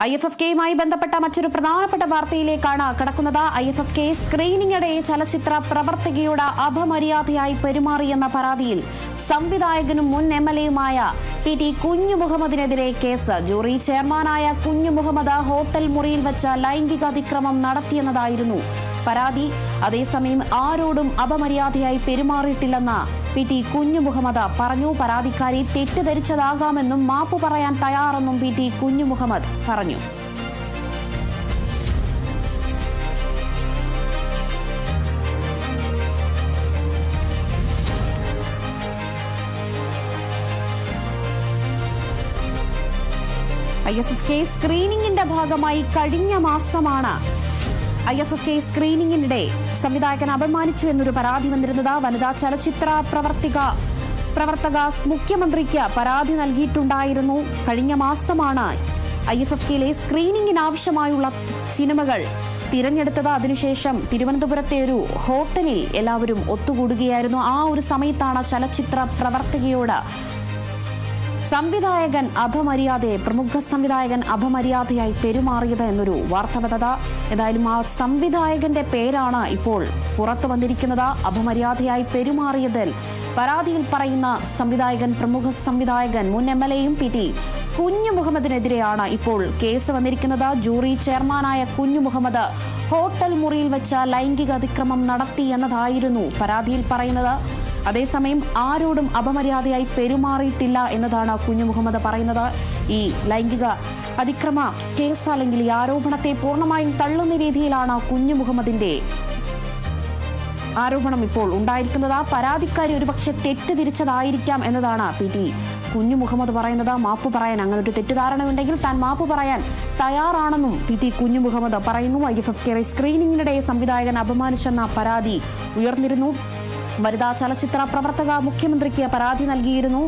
IFFKയുമായി ബന്ധപ്പെട്ട മറ്റൊരു പ്രധാനപ്പെട്ട വാർത്തയിലേക്കാണ് കടക്കുന്നത്. IFFK സ്ക്രീനിങ്ങിടെ ചലച്ചിത്ര പ്രവർത്തകയോട് അപമര്യാദയായി പെരുമാറിയെന്ന പരാതിയിൽ സംവിധായകനും മുൻ MLAയുമായ PT കുഞ്ഞു മുഹമ്മദിനെതിരെ കേസ്. ജൂറി ചെയർമാനായ കുഞ്ഞു മുഹമ്മദ് ഹോട്ടൽ മുറിയിൽ വെച്ച് ലൈംഗിക അതിക്രമം നടത്തിയെന്നതായിരുന്നു പരാതി. അതേസമയം ആരോടും അപമര്യാദയായി പെരുമാറിയിട്ടില്ലെന്ന് PT കുഞ്ഞു മുഹമ്മദ് പറഞ്ഞു. പരാതിക്കാരി തെറ്റിദ്ധരിച്ചതാകാമെന്നും മാപ്പ് പറയാൻ തയ്യാറെന്നും PT കുഞ്ഞു മുഹമ്മദ് പറഞ്ഞു. IFFK സ്ക്രീനിങ്ങിന്റെ ഭാഗമായി കഴിഞ്ഞ മാസമാണ് IFFK സ്ക്രീനിങ്ങിനിടെ സംവിധായകൻ അപമാനിച്ചു എന്നൊരു പരാതി വന്നിരുന്നത്. വനിതാ ചലച്ചിത്ര പ്രവർത്തക മുഖ്യമന്ത്രിക്ക് പരാതി നൽകിയിട്ടുണ്ടായിരുന്നു. കഴിഞ്ഞ മാസമാണ് IFFKയിലെ സ്ക്രീനിങ്ങിന് ആവശ്യമായുള്ള സിനിമകൾ തിരഞ്ഞെടുത്തത്. അതിനുശേഷം തിരുവനന്തപുരത്തെ ഒരു ഹോട്ടലിൽ എല്ലാവരും ഒത്തുകൂടുകയായിരുന്നു. ആ ഒരു സമയത്താണ് ചലച്ചിത്ര പ്രവർത്തകയോട് പ്രമുഖ സംവിധായകൻ അപമര്യാദയായി പെരുമാറിയത് എന്നൊരു വാർത്ത വന്നത്. ഏതായാലും ആ സംവിധായകന്റെ പേരാണ് ഇപ്പോൾ പുറത്തു വന്നിരിക്കുന്നത്. അപമര്യാദയായി പെരുമാറിയതിൽ പരാതിയിൽ പറയുന്ന പ്രമുഖ സംവിധായകൻ മുൻ MLAയും PT കുഞ്ഞു മുഹമ്മദിനെതിരെയാണ് ഇപ്പോൾ കേസ് വന്നിരിക്കുന്നത്. ജൂറി ചെയർമാനായ കുഞ്ഞു മുഹമ്മദ് ഹോട്ടൽ മുറിയിൽ വെച്ച് ലൈംഗിക അതിക്രമം നടത്തി എന്നതായിരുന്നു പരാതിയിൽ പറയുന്നത്. അതേസമയം ആരോടും അപമര്യാദയായി പെരുമാറിയിട്ടില്ല എന്നതാണ് കുഞ്ഞു മുഹമ്മദ് പറയുന്നത്. ഈ ലൈംഗിക അതിക്രമ കേസ് അല്ലെങ്കിൽ ഈ ആരോപണത്തെ പൂർണ്ണമായും തള്ളുന്ന രീതിയിലാണ് കുഞ്ഞു മുഹമ്മദിന്റെ ആരോപണം ഇപ്പോൾ ഉണ്ടായിരിക്കുന്നത്. പരാതിക്കാരി ഒരുപക്ഷെ തെറ്റിദ്ധരിച്ചതായിരിക്കാം എന്നതാണ് PT കുഞ്ഞു മുഹമ്മദ് പറയുന്നത്. മാപ്പ് പറയാൻ അങ്ങനെ ഒരു തെറ്റിദ്ധാരണ ഉണ്ടെങ്കിൽ താൻ മാപ്പ് പറയാൻ തയ്യാറാണെന്നും PT കുഞ്ഞു മുഹമ്മദ് പറയുന്നു. IFFK സ്ക്രീനിങ്ങിനിടെ സംവിധായകൻ അപമാനിച്ചെന്ന പരാതി ഉയർന്നിരുന്നു. വനിതാ ചലച്ചിത്ര പ്രവർത്തക മുഖ്യമന്ത്രിക്ക് പരാതി നൽകിയിരുന്നു.